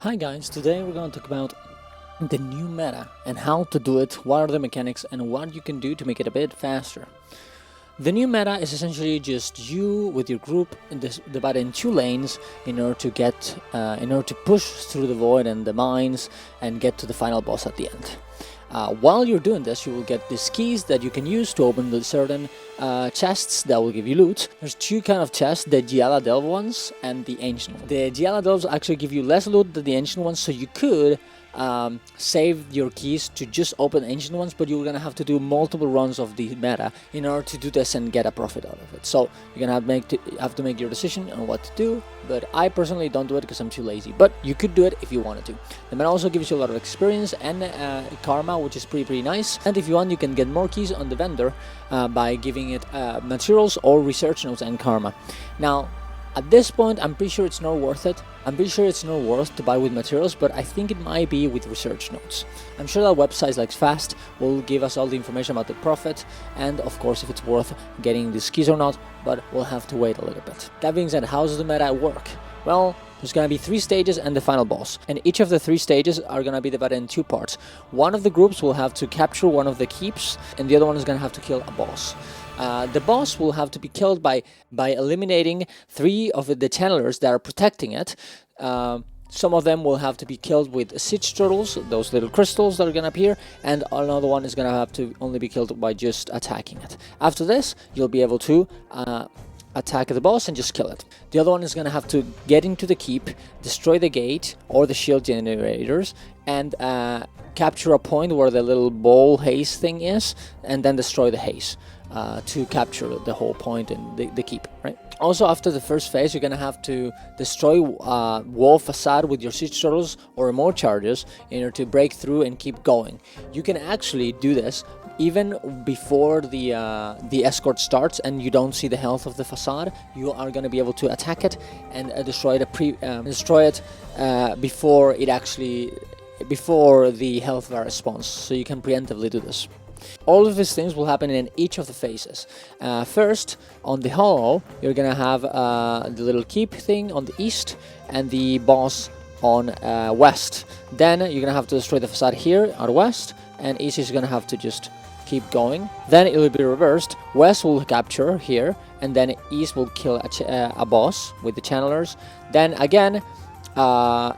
Hi guys, today we're going to talk about the new meta and how to do it, what are the mechanics and what you can do to make it a bit faster. The new meta is essentially just you with your group divided in two lanes in order to push through the void and the mines and get to the final boss at the end. While you're doing this, you will get these keys that you can use to open the certain chests that will give you loot. There's two kind of chests, the Delve ones and the ancient ones. The Delves actually give you less loot than the ancient ones, so you could save your keys to just open ancient ones, but you're gonna have to do multiple runs of the meta in order to do this and get a profit out of it. So you're gonna have to make your decision on what to do, but I personally don't do it because I'm too lazy, but you could do it if you wanted to. The meta also gives you a lot of experience and karma, which is pretty nice, and if you want you can get more keys on the vendor by giving it materials or research notes and karma. Now at this point, I'm pretty sure it's not worth it. I'm pretty sure it's not worth to buy with materials, but I think it might be with research notes. I'm sure that websites like Fast will give us all the information about the profit, and of course if it's worth getting these keys or not, but we'll have to wait a little bit. That being said, how does the meta work? Well, there's gonna be 3 stages and the final boss, and each of the 3 stages are gonna be divided in 2 parts. One of the groups will have to capture one of the keeps, and the other one is gonna have to kill a boss. The boss will have to be killed by eliminating 3 of the channelers that are protecting it. Some of them will have to be killed with siege turtles, those little crystals that are gonna appear, and another one is gonna have to only be killed by just attacking it. After this, you'll be able to attack the boss and just kill it. The other one is gonna have to get into the keep, destroy the gate or the shield generators, and capture a point where the little ball haze thing is, and then destroy the haze to capture the whole point and the keep, right? Also, after the first phase, you're gonna have to destroy wall facade with your siege turtles or remote charges in order to break through and keep going. You can actually do this even before the escort starts and you don't see the health of the facade. You are going to be able to attack it and destroy it before the health bar responds, so you can preemptively do this. All of these things will happen in each of the phases. First, on the hollow, you're gonna have the little keep thing on the east and the boss on west. Then you're gonna have to destroy the facade here at west, and east is gonna have to just keep going. Then it will be reversed. West will capture here, and then east will kill a boss with the channelers. Then again,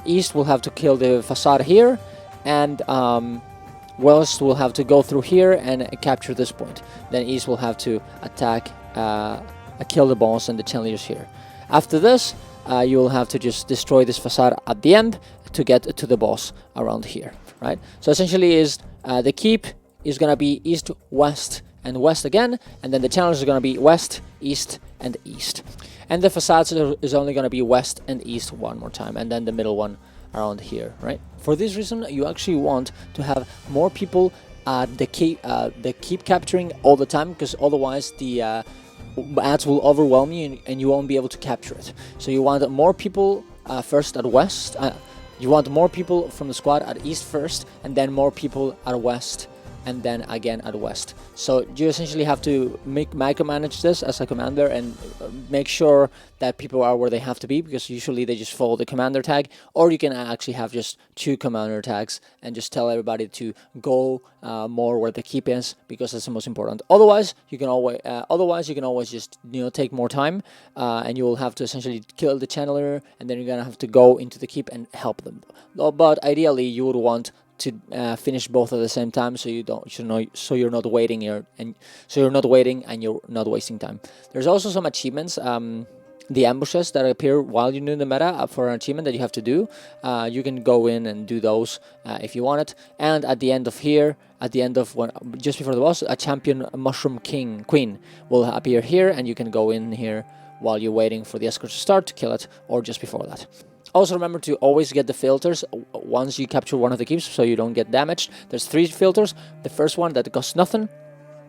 east will have to kill the facade here, and west will have to go through here and capture this point. Then east will have to attack, kill the boss and the channelers here. After this, you will have to just destroy this facade at the end to get to the boss around here, right? So essentially is the keep is gonna be east, west, and west again, and then the channels are gonna be west, east, and east. And the facades is only gonna be west and east one more time, and then the middle one around here, right? For this reason, you actually want to have more people the keep capturing all the time, because otherwise the ads will overwhelm you and you won't be able to capture it. So you want more people first at west. You want more people from the squad at east first, and then more people at west, and then again at west. So you essentially have to micromanage this as a commander and make sure that people are where they have to be, because usually they just follow the commander tag, or you can actually have just 2 commander tags and just tell everybody to go more where the keep is, because that's the most important. Otherwise you can always just take more time, and you will have to essentially kill the channeler, and then you're gonna have to go into the keep and help them. But ideally you would want to finish both at the same time, so you're not waiting and you're not wasting time. There's also some achievements, the ambushes that appear while you're doing the meta for an achievement that you have to do. You can go in and do those if you want it. And at the end of just before the boss, a champion mushroom queen will appear here, and you can go in here while you're waiting for the escort to start to kill it, or just before that. Also remember to always get the filters once you capture one of the keeps, so you don't get damaged. There's 3 filters. The first one that costs nothing,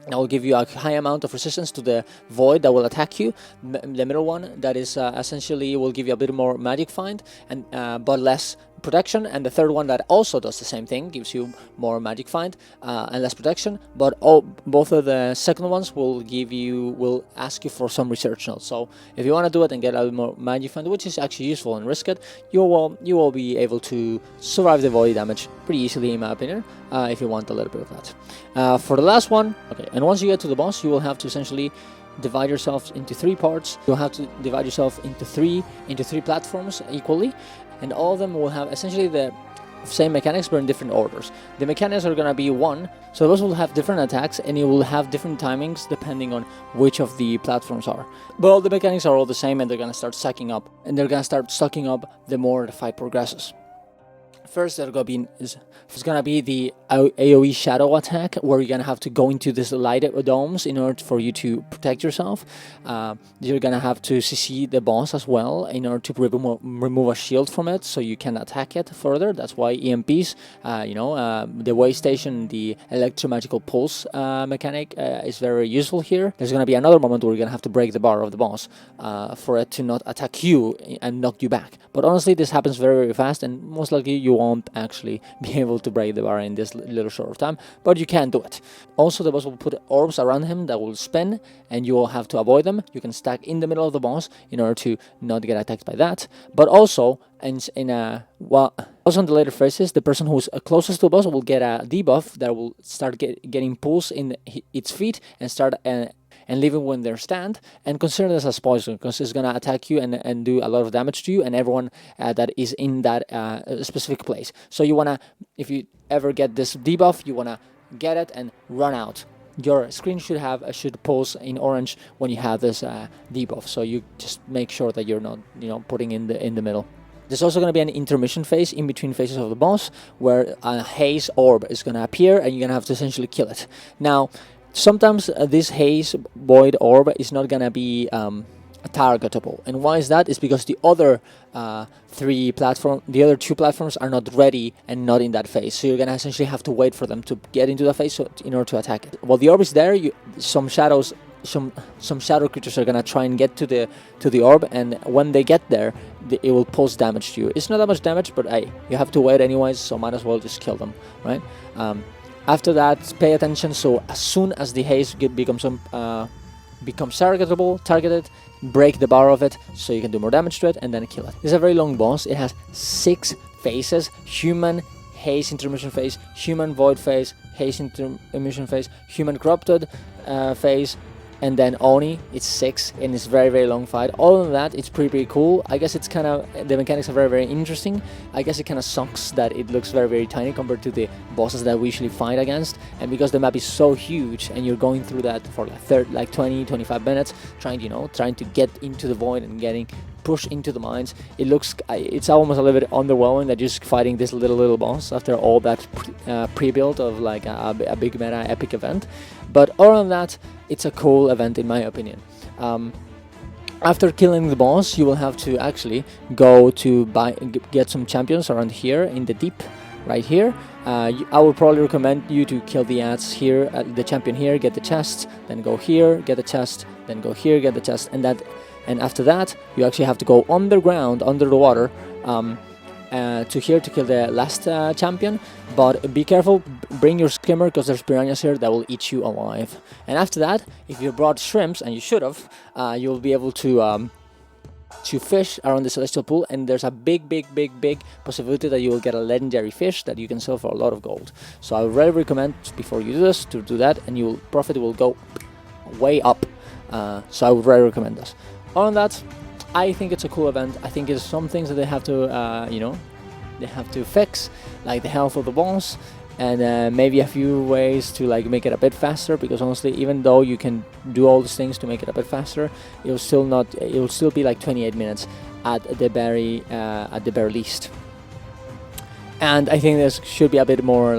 that will give you a high amount of resistance to the void that will attack you. The middle one that is essentially will give you a bit more magic find, and but less protection, and the third one that also does the same thing, gives you more magic find and less protection, but both of the second ones will ask you for some research notes. So if you want to do it and get a little more magic find, which is actually useful and risk it, you will be able to survive the void damage pretty easily, in my opinion, if you want a little bit of that. For the last one, okay, and once you get to the boss, you will have to essentially divide yourself into 3 parts. You'll have to divide yourself into three platforms equally, and all of them will have essentially the same mechanics but in different orders. The mechanics are gonna be so those will have different attacks, and you will have different timings depending on which of the platforms are. But all the mechanics are all the same, and they're gonna start sucking up, the more the fight progresses. First, it's gonna be the AoE shadow attack, where you're gonna have to go into these light domes in order for you to protect yourself. You're gonna have to CC the boss as well in order to remove a shield from it, so you can attack it further. That's why EMPs, the way station, the electromagical pulse mechanic is very useful here. There's gonna be another moment where you're gonna have to break the bar of the boss for it to not attack you and knock you back. But honestly, this happens very, very fast, and most likely you won't actually be able to break the bar in this little short of time, but you can do it. Also, the boss will put orbs around him that will spin, and you will have to avoid them. You can stack in the middle of the boss in order to not get attacked by that. But also, also in the later phases, the person who's closest to the boss will get a debuff that will start getting pulse in its feet and start and leave it when they stand, and consider this as poison, because it's gonna attack you and do a lot of damage to you and everyone that is in that specific place. So you wanna, if you ever get this debuff, you wanna get it and run out. Your screen should pulse in orange when you have this debuff. So you just make sure that you're not, putting in the middle. There's also going to be an intermission phase in between phases of the boss, where a haze orb is going to appear, and you're going to have to essentially kill it. Now, sometimes this haze void orb is not going to be targetable, and why is that? Is because the other two platforms are not ready and not in that phase, so you're gonna essentially have to wait for them to get into the phase in order to attack it. While the orb is there, some shadow creatures are gonna try and get to the orb, and when they get there, it will pulse damage to you. It's not that much damage, but hey, you have to wait anyways, so might as well just kill them, right? After that, pay attention. So as soon as the haze becomes targeted, break the bar of it so you can do more damage to it, and then kill it. It's a very long boss. It has 6 phases: human, haze intermission phase, human void phase, haze intermission phase, human corrupted phase, and then Oni. It's 6, and it's very, very long fight. All of that, it's pretty cool. I guess it's kind of, the mechanics are very, very interesting. I guess it kind of sucks that it looks very, very tiny compared to the bosses that we usually fight against, and because the map is so huge and you're going through that for like 20-25 minutes trying to get into the void and getting pushed into the mines, it's almost a little bit underwhelming that you're just fighting this little boss after all that pre-build of like a big meta epic event. But other than that, it's a cool event in my opinion. After killing the boss, you will have to actually go to get some champions around here in the deep, right here. I would probably recommend you to kill the ads here, the champion here, get the chest, then go here, get the chest, then go here, get the chest, and after that, you actually have to go underground, under the water, to here to kill the last champion. But be careful, bring your skimmer, because there's piranhas here that will eat you alive. And after that, if you brought shrimps, and you should have, you'll be able to fish around the celestial pool, and there's a big possibility that you will get a legendary fish that you can sell for a lot of gold. So I would really recommend, before you do this, to do that, and your profit will go way up. So I would really recommend this. Other than that, I think it's a cool event. I think there's some things that they have to, they have to fix, like the health of the boss, and maybe a few ways to like make it a bit faster. Because honestly, even though you can do all these things to make it a bit faster, it will still be like 28 minutes at the very least. And I think there should be a bit more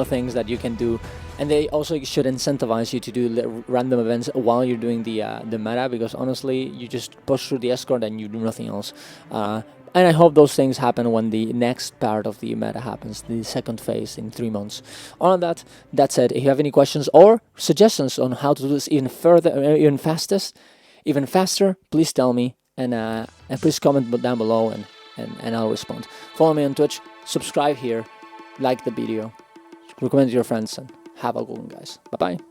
things that you can do. And they also should incentivize you to do random events while you're doing the meta, because honestly, you just push through the escort and you do nothing else. And I hope those things happen when the next part of the meta happens, the second phase in 3 months. On that said, if you have any questions or suggestions on how to do this even faster, please tell me, and please comment down below, and and I'll respond. Follow me on Twitch, subscribe here, like the video, recommend it to your friends, and have a good one, guys. Bye bye.